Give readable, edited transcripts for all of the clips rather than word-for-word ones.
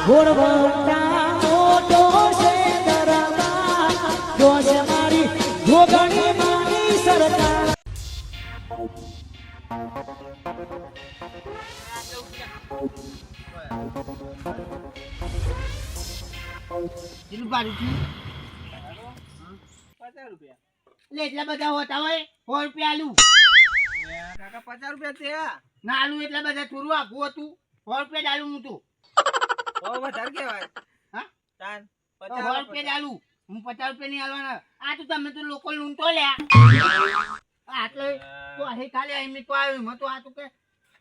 ઘોડવંતા મોટો છે દરબાર જોશ મારી જોગણી માની સરકાર કેટલું પાડું છું? 50 રૂપિયા. એટલે એટલા બધા હોતા હોય 100 રૂપિયા આલું કાકા 50 રૂપિયા છે ના આલું એટલા બધા થોડું આપવું હતું 100 રૂપિયા આલું હું તો બહુ વધારે કહેવાય. હા તાન 100 રૂપિયા આલું હું 50 રૂપિયા નહીં આલવાના આ તો તમે તો લોકો લૂંટો લ્યા આટલે તો અહીં ખાલી અહીં તો આવ્યું મેં તો આ તો કે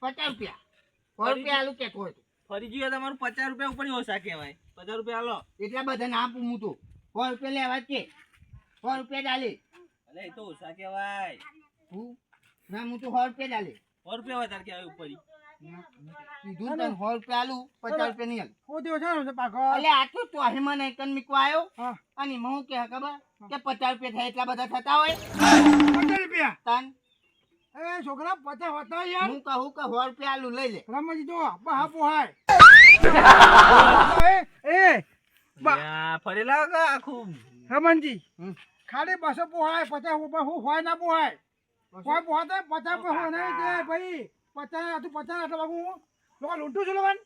50 રૂપિયા 100 રૂપિયા આલું કેતો હોય ફરી ગયો તમારું 50 રૂપિયા ઉપર ઓછા કહેવાય. 50 રૂપિયા આલો. એટલા બધા ના આપું હું તો 100 રૂપિયા લેવા જ કે 100 રૂપિયા ડાલે અલે એ તો ઓછા કહેવાય. હું ના હું તો 100 રૂપિયા ડાલે 100 રૂપિયા વધારે કહેવાય ઉપર. કીધું તને 100 રૂપિયા આલું 50 રૂપિયા નહીં આલું હું દેવ છે પાકો એટલે આ તો અહીં મને એકન મીકવા આવ્યો હા અને હું કે ખબર કે 50 રૂપિયા થાય એટલા બધા થતા હોય 50 રૂપિયા તન એ છોકરા 50 હોતા યાર હું કહું કે 100 રૂપિયા આલુ લઈ લે રમજી જો બહા પોહાય એ ફરેલા કા આખું રમજી હમ. ખાલી 200 પોહાય 50 ઉપર હું હોય ના પોહાય કોઈ પોહાતા 50 પર હોય નહીં તે ભાઈ 50 તું 50 એટલે બાબુ લોકો લૂંટું છું લોગન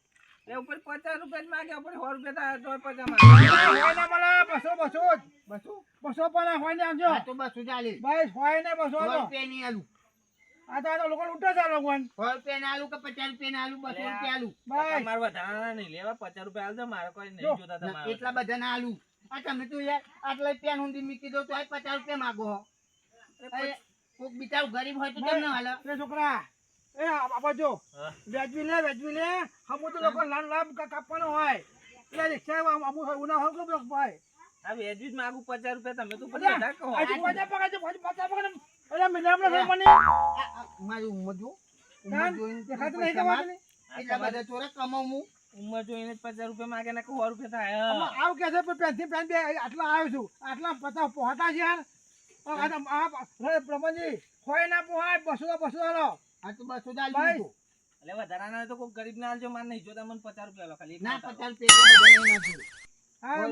એ ઉપર 50 રૂપિયા જ માંગે ઉપર 100 રૂપિયા થાય તો 50 હોય ના મળે 200 પણ હોય ને આવજો આ તો બસ ચાલે ભાઈ હોય ને 200 100 તો રૂપિયા નહીં આલુ આ તો લોકો લૂંટે છે લોગન 100 રૂપિયા ના આલુ કે 50 રૂપિયા ના આલુ 200 રૂપિયા આલુ ભાઈ મારે વધારે નહીં લેવા 50 રૂપિયા આલજો મારે કોઈ નહીં જોતા ના, તમારે. એટલા બધા ના આલુ આ તમે તો યાર આટલા પેન ઊંધી મૂકી દો તો આ 50 રૂપિયા માગો હો કોક બિચારું ગરીબ હોય તો કેમ ના હાલે એ છોકરા એ આપા જો હા. વેજવી લે હમું તો લોકો લાન કાપવાનો હોય એટલે રિક્ષા અમુ ઉના હોય કે ભાઈ આ વેજી જ માંગુ 50 રૂપિયા તમે તો પછી અરે વધારે કહો. આજે 50 પકડે અરે મિલામણા ઘર મને મારી ઉંમર જો કાન દેખાતું નહીં કમાતું નહીં એટલા બધા ચોરા કમાવું હું ઉંમર જોઈને જ 50 રૂપિયા માંગે ને 100 રૂપિયા થાય. આવ કે છે પેનથી પેન બે આટલા આવ્યો છું આટલા 50 પહોંચતા છે યાર બ્રહ્મજી હોય ના પોહાય 200 હાલો આ તો 200 ચાલી ભાઈ. દીધું. એટલે વધારાના હોય તો કોઈ ગરીબ ના આલજો માર નહીં જોતા મને 50 રૂપિયા આલો ખાલી. ના 50 રૂપિયા બધા લઈ નાખ્યું. હા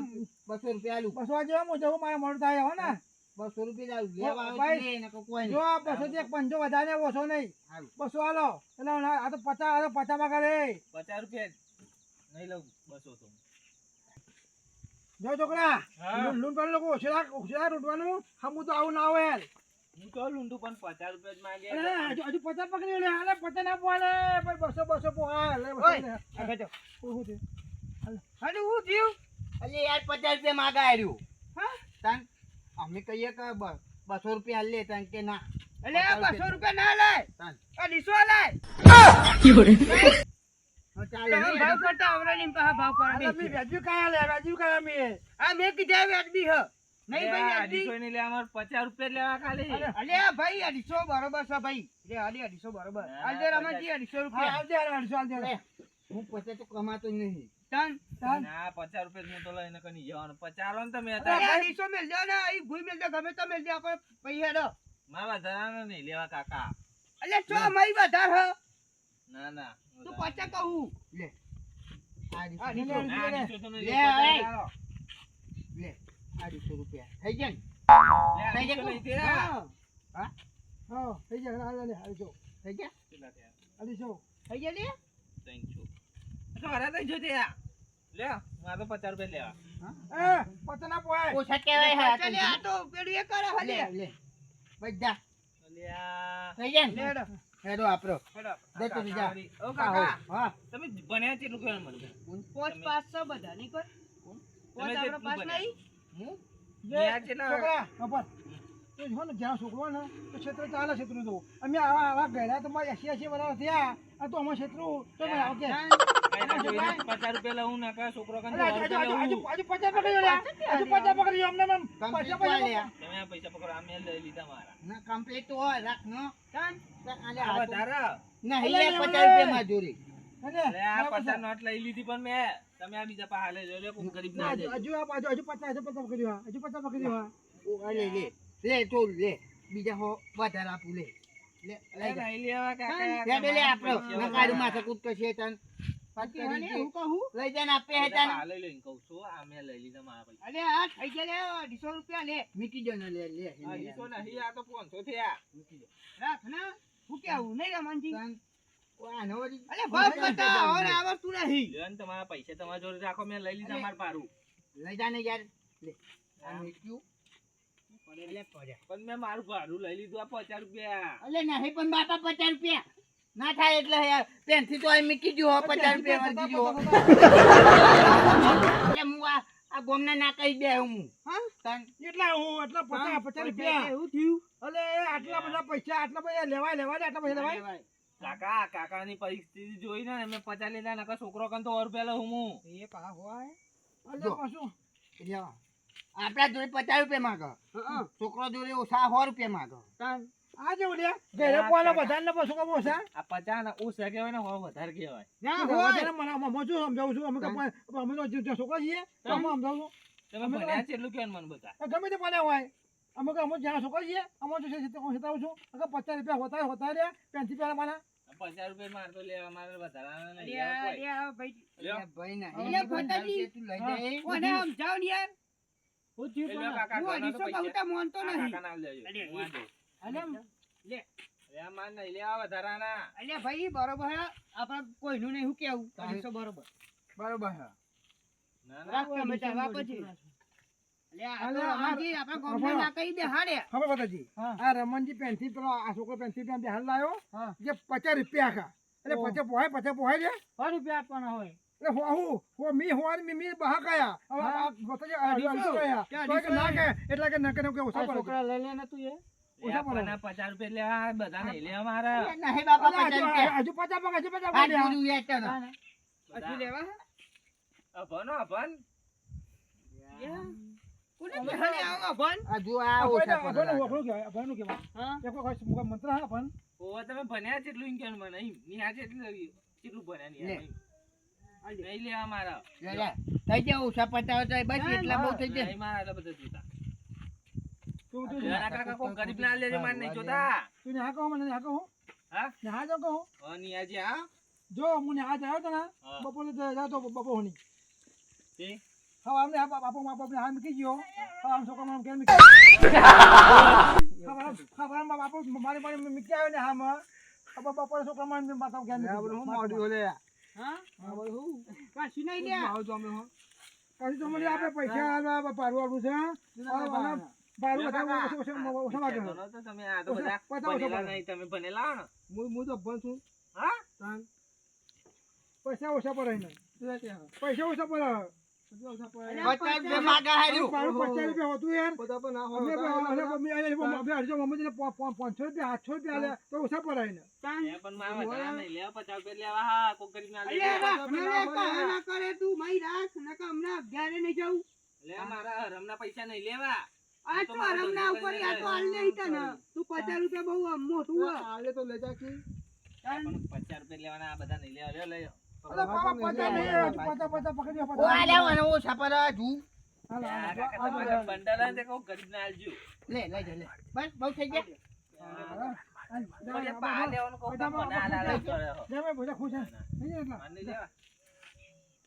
200 રૂપિયા આલુ 200 જેવા હું જવું મારે મોડું થાય હો ને 200 રૂપિયા આલુ લેવા આવે ભાઈ, તો લે ને કોઈ જો નહીં 200 થી 5 વધારે ઓછો નહીં હારું. 200 હાલો એટલે આ તો 50 માં કરે 50 રૂપિયા નહીં લઉં 200 તો. જો છોકરા હા. લૂંટવાનું લોકો ઓછા લૂંટવાનું હમું તો આવું ના હોય હું તો લૂંટું પણ 50 રૂપિયા જ માંગે. હજુ 50 પકડી લે હાલે 50 ના પોહાલે ભાઈ 200 પોહાય લે ઓય, આગળ જાઓ હું થયું હાલે હું થયું અલે યાર 50 રૂપિયા માગા આર્યું હા તાન અમે કહીએ કે 200 રૂપિયા હાલ લે તાન કે ના એટલે 200 રૂપિયા ના લે તાન આ ડીસો લે હા, ચાલે નહીં. ભાવ કરતા આવરાની ભાવ કરે મે વેજ્યુ કાયા મે આ મે કીધા વેજબી હ નહીં ભાઈ આ વેજબી અઢીસો નહીં લે અમારે 50 રૂપિયા જ લેવા ખાલી. અલે ભાઈ 250 બરોબર છે ભાઈ લે અલે 250 બરોબર આલ દે રમજી 250 રૂપિયા આલ દે 250 આલ દે લે, હું 50 તો કમાતો જ નહીં તન ના 50 રૂપિયા જ હું તો લઈને કની જવાનું 50 આલો ને તમે અરે હતા. 250 મેલ દે ને ઈ ભૂઈ મેલ દે ગમે તો મેલ દે આપણે પૈસા દો મારા વધારાના નહીં લેવા કાકા. અલે ચો મઈ વધાર હ ના ના તું 50 કહું લે આ આ રીસો નીચે ના, લે અઢીસો તો નહીં લે, લે, 50 ઓય. આલો. લે આ 200 રૂપિયા થઈ ગયા ને લે, થઈ અઢીસો નહીં ગયા થયા. હા હા થઈ જાય હાલ લે હાલજો થઈ ગયા કેટલા થયા? 250 થઈ ગયા લે 300. તો હારા 300 થયા. લે મારે તો 50 રૂપિયા લેવા. એ 50 ના પોહાય ઓછા કહેવાય હા ચાલે આ તો પેલું એ કરે લે લે બધા અલ્યા. થઈ ગયા ને લેડો હેડો આપરો હેડો. દે તો કાકા જા. વાળી. ઓ કાકા હા તમે ભણ્યા કેટલું કહેવાનું મને? પોચ 500 બધા ની કોઈ તમે પોચ આપણો કેટલું પાસ ભણ્યા? નહીં હું ન્યા કેટલા? છોકરા નપર એ જો ને જ્યાં છોકરો ને તો ક્ષેત્ર ચાલે ક્ષેત્ર તો અમે આવા ગયા તો મારે 80 વર્ષ થયા આ તો અમાર ક્ષેત્ર તો મેં આવકે પહેલા જોઈને 50 રૂપિયા લઉં ના કા છોકરો કંઈ 100 રૂપિયા લઉં. આજુ 50 પકડી લે આજુ 50 પકડી અમને કમ્પ્લીટ પૈસા લે તમે આ પૈસા પકડો અમે લઈ લીધા મારા. ના કમ્પ્લીટ તો હોય રાખ નો આલે આ વધારે. ના લે 50 રૂપિયા મજૂરી અરે આ 50 નોટ લઈ લીધી પણ મેં તમે આ બીજા પાસે હાલે જો કોઈ ગરીબ ના જાય. હજુ 50 પકડી હજુ 50 પકડી ઓ લે લે લે તો લે બીજા હો વધારે આપું લે લે લઈ જા લઈ લેવા કાકા. લે બે લે આપરો નકારું માથે કૂદ કરશે તન પાછી કરી હને દે. હું કહું લઈ જાય ને આપે હે બધા તાને હાલે લઈને કહું છું આ મેં લઈ લીધા મારા પૈસા અલે આ થઈ ગયા લે 200 રૂપિયા લે મીકી દો ને લે લે આ ઈસો નહીં આ તો 500 થયા રાખ ને હું કેવું નહીં રમણજી વાહ, નવરી. અલે ભાગ બતા હવે આવતું નહીં લ્યો ને તમારા પૈસા તમારા જોડે રાખો મેં લઈ લીધા મારા પારું લઈ જા ને યાર લે આ મીઠું. લે પડ્યા પણ મેં મારું ભાડું લઈ લીધું આ 50 રૂપિયા અલે નહીં પણ બાપા 50 રૂપિયા ના થાય એટલે યાર પેનથી તો આ મીકી દો 50 રૂપિયા વર્ગી દો એટલે હું આ ગોમના ના કહી દે હું હા તન એટલા પચાસ રૂપિયા એવું થયું અલે આટલા બધા પૈસા આટલા બધા લેવાય આટલા પૈસા લેવાય કાકાની પરિસ્થિતિ જોઈ ને મેં 50 લીધા નકર છોકરો કન તો 100 રૂપિયા લઉં હું એ પા હોય અલે જો. પાછું લ્યો. આપડા જોડે 50 રૂપિયા માંગો છોકરો જોડે ઓછા 100 રૂપિયા માંગો આ જેવું લે ઘરે પોલા બધાને પાછું કબો છે આ 50 ના ઓછા કહેવાય ને વધારે કહેવાય ના વધારે મને શું સમજાવું છું અમે તો છોકરા છીએ તો અમે સમજાવું તમે ભણ્યા છે એટલું કેવાનું મને બતા છું ગમે તે પડ્યા હોય અમે જ્યાં છોકરા છીએ અમે જો સીતાવું છું અગર 50 રૂપિયા હોતા રે પેન્સી પેલા મને 50 રૂપિયા મારે તો લેવા મારે વધારાના નહીં અરે લેવા કોઈ. લ્યો. ભાઈ ના. અલે ફોટાજી. તું લઈ જાય. કોને સમજાવ ને યાર હું થયું એ લ્યો કાકા, હું ઘરના તો અઢીસો પૈસા. બહુતા માનતો આ નહીં કાકાને આલ દેજો. અરે, હું આ દઉં. અલે લે લે માર નહીં લેવા વધારાના અલે ભાઈ બરોબર હે આપણે કોઈનું નહીં હું કેવું તારે- 250 બરોબર બરોબર છે. ના ના રાખ તમે ચાલવા પછી અલે આ તો અલે, રમણજી આપણા ગામમાં ના કહી દે હાડે ખબર બતાજી આ રમણજી પેન્સિલ પેલો આ છોકરો પેન્સિલ પેન બિહાર લાવ્યો હા. જે 50 રૂપિયા આખા એટલે ઓહ. 50 પોહાય લે 100 રૂપિયા આપવાના હોય એટલે હું મી હોવાની મી બહા કયા હવે હા. આ બતાજી અઢીસો કયા ક્યાં તો કે ના અઢીસો? કે એટલે કે નકે નકે ઓછા પડે છોકરા લઈ લેને તું એ લે ઓછા પડે. આપવાના 50 રૂપિયા લેવા બધા નહીં લેવા મારા અલે નહીં બાપા અલા, 50 રૂપિયા હજુ 50 પગ હજુ 50 આ પગ જોયું યાર તને બધા. હજુ લેવા હે? અભણ હો, અભણ. કોને બેહાડે આવો ભણ આ જો આ ઓછા પડે. અભણનું કહેવાય હા એક કોઈ મંત્ર હા અભણ ઓવે તમે ભણ્યા છે એટલું ઈમ કહેવાનું મને નહીં. નિહાળ છે એટલું ભણ્યા નિહાળ લે. નહીં. નહીં લેવા મારા લે લે થઈ જાય ઓછા 50 તો બસ એટલા બહુ થઈ જાય નહીં મારા એટલા બધા જોતા તું ઘણા કાકા કોઈ ગરીબ ના લેજો મારે નહીં જોતા તું ને હા કહો મને હા કહો હા ને હા જો કહો ઓ નિહાળજી હા જો મને આ આવ્યો તો ને હા. બપોરે જાવ તો બપોરની તે હા અમને બાપો બાપને હાથ મૂકી ગયો હા આમ છોકરા મને કેમ ખબર બાપો મારી મારી મૂકી આવ્યો ને હામાં બપોરે છોકરા મને માતા કેમ આ બધું હું મોઢું લે. હા આ બધું હું? કાશી નહીં લે આવું તો અમે હો. પછી તો મને આપણે પૈસા આલવા પાડું આવડું છે પાડું બધા ઓછા લાગે કહેતો નતો તમે આ તો બધા પચાસ ભણેલા ઓછા નહીં તમે ભણેલા હો ને હું તો ભણ છું. હા પૈસા ઓછા પડે ને પૈસા ઓછા પડે ઓછા પડે. અલ્યા, 50 રૂપિયા માગા હાર્યું. પાડું 50 રૂપિયા હોતું યાર બધા પણ ના અમે હોય. અઢીસો મમ્મી 500 રૂપિયા 800 રૂપિયા લે તો ઓછા પડે ને એ પણ મારા વધારા નહીં લેવા 50 રૂપિયા લેવા હા કોઈ ગરીબ ના અલ્યા, લેવા રાખ, ના લે, કહે ના કરે તું, મય રાખ, નકર હમણાં ઘેરે નહીં જાઉં. લે મારા હરમના પૈસા નહીં લેવા આ તો હરમના ઉપર, આ તો હાલ નહીં તને. તું 50 રૂપિયા બહુ આમ મોટું હે. આલે તો લેજા કી. પણ 50 રૂપિયા લેવાના આ બધા નહીં લેવા લ્યો લઈ અરે બાબા 50 નહીં 50 પકડી ઓ, આ લે, મને ઓછા પર આ જુ. બંડલ હે તે કહું ગરીબ ને આલજો લે, લઈ જા, લે. બસ, બહુ થઈ ગયા. પણ એ પા લેવાનું કહું તો મને આ લાલ કરે હો. જમે બધા ખુશ છે નહીં એટલા મને નહીં લેવા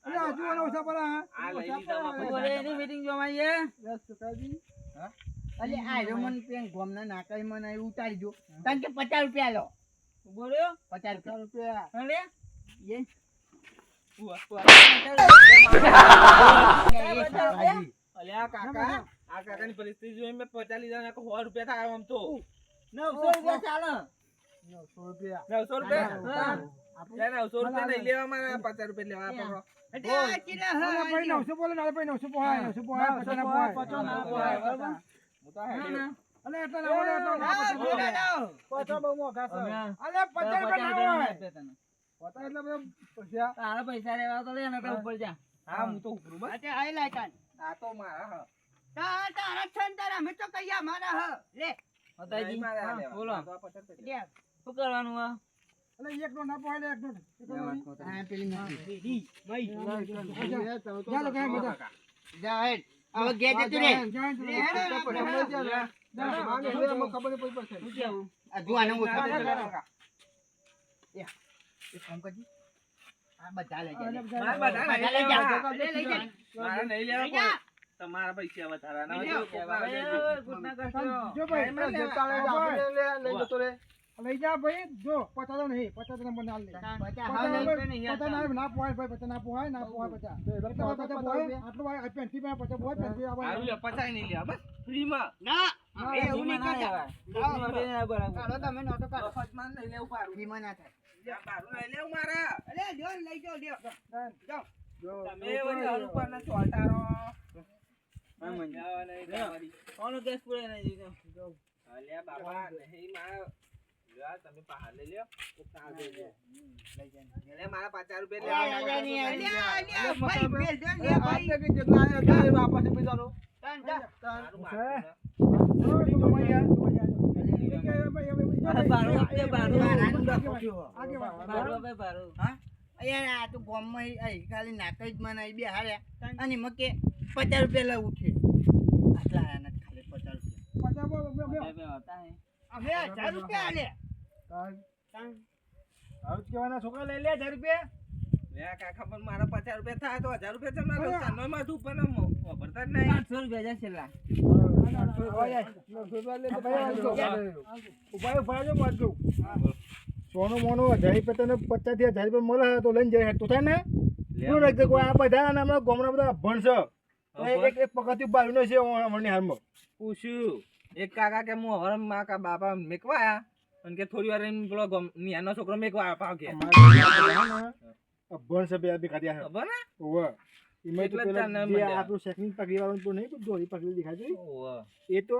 અરે હજુ મને ઓછા પડે આ લઈ લીધા માં બોલે, પૈસા એની meeting જોવા આવીએ. દસ ટકાજી. અલે, આ રહ્યો મને પેન ગોમના નાકાઈ મને અહીં ઉતારી દો. તને કે 50 રૂપિયા લો. બોલ્યો? 50 રૂપિયા. અરે, એ. અલ્યા કાકા આ કાકાની પરિસ્થિતિ જોઈ મેં 50 લીધા ને 100 રૂપિયા થાય આમ તો 900 રૂપિયા ચાલે. 900 રૂપિયા. 900 રૂપિયા હા. લે 900 રૂપિયા નહીં લેવા મારા 50 રૂપિયા લેવા પકડો એટલે આ ચીલા હે, અરે ભાઈ 900 બોલે ના ભાઈ 900 પોહાય 900 પોહાય 50 ના પોહાય બરાબર? હું તો હેડ્યો. અલે એટલા ના હોય એટલા ના હા, બોલા લાવો. પાછા બહુ મોઘા છે અલે 50 રૂપિયા ના હોય પતા એટલે બધા પૈસા તારા પૈસા લેવા તો લે, નકર ઉપર જા. હા હું તો ઉપરું બસ અચ્છા, આઈ લાય કાન. આ તો મારા હ તારા જ છે ને તારા, અમે તો કહીયા મારા હ. લે. નહીં મારા લેવા. બોલો. આ તો આ 50 રૂપિયા. લે. શું કરવાનું આ? અલે એક નો ના પોહાય એક નો હા, પેલી નથી. જા લો કાંઈ બધા જા હેડ. હવે ઘેર જતું રે. માને લે, અમને ખબર નહીં પડી પડશે. આ જુવાને ઓછા જા, જા, પૈસા જા. એક કામ કરજે. આ બધા લઈ જા લે. મારા બધા બધા લઈ જા. અરે લઈ જા. મારા નહીં લેવા લઈ જા. પણ તમારા પૈસા વધારાના લઈ હોય જાઓ. તો હવે ગુડના કરશો. જો ભાઈ એમાં જતા રહે તો આપણે લઈ જતો રહે. લઈ જા ભાઈ જો 50 નહીં 50 નંબર ના લે પચાસ 50 હાવ લઈ નંબર તો નહીં યાર. 50 ના પોહાય ભાઈ 50 ના પોહાય ના પોહાય 50 આટલું ભાઈ આ પેન્ટી માં 50 પોહાય પેન્ટી હારું આવે લે, પચાય નહીં લેવા બસ ફ્રીમાં ના ના, એ એવું નહીં કરતા. કાઢો તમે નહોતો કાઢો. મફતમાં નહીં લેવું પારું. ફીમાં ના થાય. લ્યા, પારું નહીં લેવું મારા. અરે લ્યો ને લઈ જાઓ લ્યો. જાઓ. તમે વળી હારું પર ને ચોટારો. અલ્યા બાપા, નહીં મારા. લ્યા, તમે પહાડ લઈ લ્યો. અલ્યા, મારા 50 રૂપિયા અલ્યા, લેવા. અલ્યા, અલ્યા, ભાઈ, મેલ જો લે, આ ભાઈ. કે જેટલા આયા હતા એ વાપસ બિચારો. ચાલ, ચાલ. મારું હે? બારું. હા? યાર, આ તો ગામમાં અહીં ખાલી નાક જ મને અહીં બેહાડ્યા. અને એમાં કે 50 રૂપિયા લઉં છે. આટલા આયા નથી ખાલી 50 રૂપિયા. અમે 1000 રૂપિયા આલ્યા. છોકરા લઈ લે 1000 રૂપિયા લ્યા, કાકા પણ મારા 50 રૂપિયા થાય તો 1000 રૂપિયા ચમ ના લઉં? ચાંદોય માં ધૂપ પણ વાપરતા જ નહીં. 500 રૂપિયા જશે લા. ઉભા જો વાંચું સોનું મોનું 1000 રૂપિયા તને 50 થી 1000 રૂપિયા મળે તો લઈને જાય તો થાય ને શું રાખજે કોઈ આ બધા અને હમણાં ગામના બધા ભણશે એક પગથિયું બાજુનો છે હમણાંની હાલમાં પૂછ્યું એક કાકા કે હું હવે મારા કા બાપા મેકવાયા અને કે થોડી વાર એમ પેલો નિયાનો છોકરો મેકવા પાવ કે ભણશે બે બે ખાધી ખબર ને ઓવા એમાં તો એટલે જ પેલા ચાર નામ જે મળ્યા. આપણું સેકન્ડ પકડી વાળું તો નહીં દોરી પકડી દેખાય છે ઓહ એ તો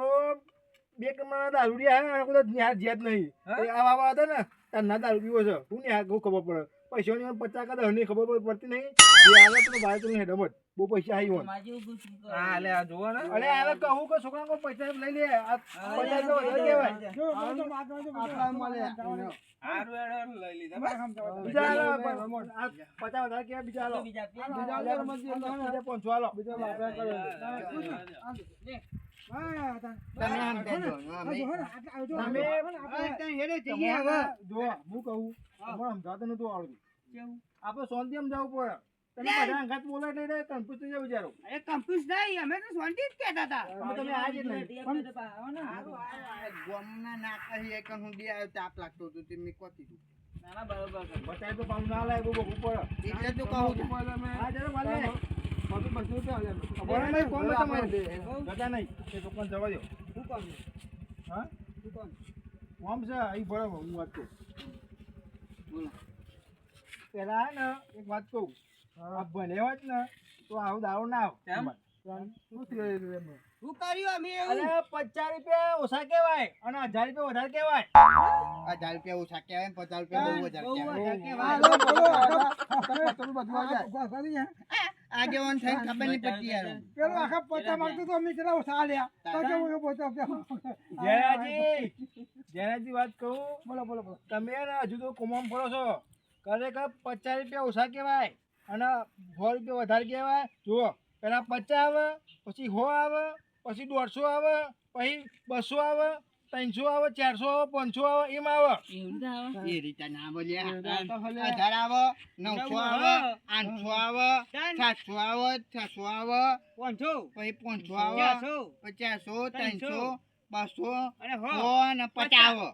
બે કમાના દારૂડિયા હે કોઈ નિહાર જ્યાત નહીં હા? એ આવા હતા ને તાર ના દારૂ પીવો છે હું નિહાર બહુ ખબર પડે પૈસાની 50 કા 10 ની ખબર પડતી નહીં જે આવે તો બહાર તો નહીં હેડમત બહુ પૈસા આવી હોય હા લે આ જોવો ને અરે હવે કહું કે છોકરા કોઈ પૈસા લઈ લે આ 50 તો વધારે કહેવાય આટલા મળે હારું હેડો લઈ લીધા બસ. બીજા હાલો, આ 50 વધારે કહેવાય બીજા હાલો બીજા 500 હાલો બીજા વાપરા કરે તમે આમ કહેજો. અમે હેડે જઈએ હવે. જો હું કહું અમારે સમજાતું નતું આવડતું આપણે શાંતિ સમજાવવું પડે તમે બધા અંગાત બોલે એટલે કન્ફ્યુઝ થઈ જાય વિચારો અરે કમ્પ્યુઝ નહીં, અમે તો શાંતિ જ કહેતા હતા. તમે આ જ નહીં હારું, આ ગામના નાકા છે, એક હું બે આવ્યો તાપ લાગતો હતો તે મેં કહી દીધું. બતાય તો પાઉં ના લાગે બહુ પડે એટલે તો કહું છું. હા જરા વાલે બધું બધું ચાલે બરાબર નહીં કોમ તમારે જતા નહીં એ તો પણ જવા દો શું કામ હા કોમ છે અહીં બરાબર હું વાત કહું બોલો. પેલા હે ને એક વાત કહું આ ભણ્યા જ ને તો આવું દારૂ ના આવે શું થયું એમાં? શું કર્યું અમે એવું? અરે 50 રૂપિયા ઓછા કહેવાય અને 1000 રૂપિયા વધારે કહેવાય 1000 રૂપિયા ઓછા કહેવાય, 50 રૂપિયા બહુ વધારે કહેવાય. હા, લો, બોલો, તમે બધું આ જાય. આગેવાન થઈને ખબર નહીં પડતી યાર. પેલું આખા 50 માંગતો તો અમે કેટલા ઓછા આલ્યા તો કેવું એ પોતા જયરાજી વાત કહું બોલો બોલો બોલો તમે ને હજુ તો કોમમ ફરો છો ખરેખર 50 રૂપિયા ઓછા કહેવાય અને 100 રૂપિયા વધારે કહેવાય જુઓ પેલા 50 આવે પછી 100 આવે પછી 150 આવે પછી 200 આવે 300 આવે 400 આવે 500 આવે એમ આવે એ રીતે ના બોલ્યા. 1000 આવે, 900 આવે, 800 આવે, 700 આવે, 600 આવે, 500, પછી 500 આવે, 400, 300, 200 અને 100 અને 50 આવે.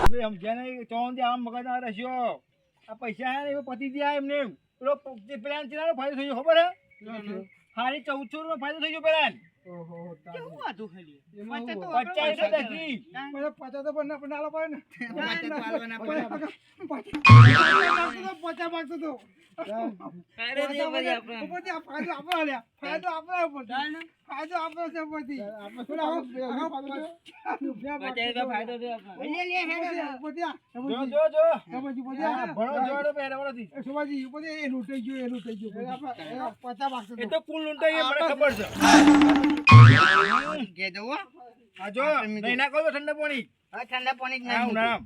તમે સમજ્યા નહીં ચોંધી આમ મગજ ના રહેશો આ પૈસા હે ને એ પતી ગયા એમને એમ પેલો પેલા ચીલાનો ફાયદો થઈ ગયો ખબર હે હારી 1400 નો ફાયદો થઈ ગયો પેલા ઓહો, કેવું હતું ખાલી? એમાં પચાસ તો 50 વાપરવા ટકી બધા 50 તો પણ ના લો પડે ને. 50 તો આલવાના પડે. 50 માંગતો તો લે, લે, હેડો. જો હા, ભણો જોડો પહેરવાનો થી એ તો કુલ લૂંટાઈ મને ખબર છે કહેજો હો. આ જો નહીં ના કહો તો ઠંડા પાણી હવે ઠંડા પાણી જ આવ નહીં નામ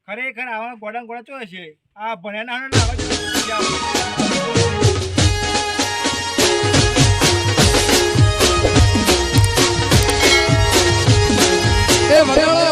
ખરેખર આવા ગોડા ગોડા ચો છે આ ભણ્યા ના આવા એ વડેલો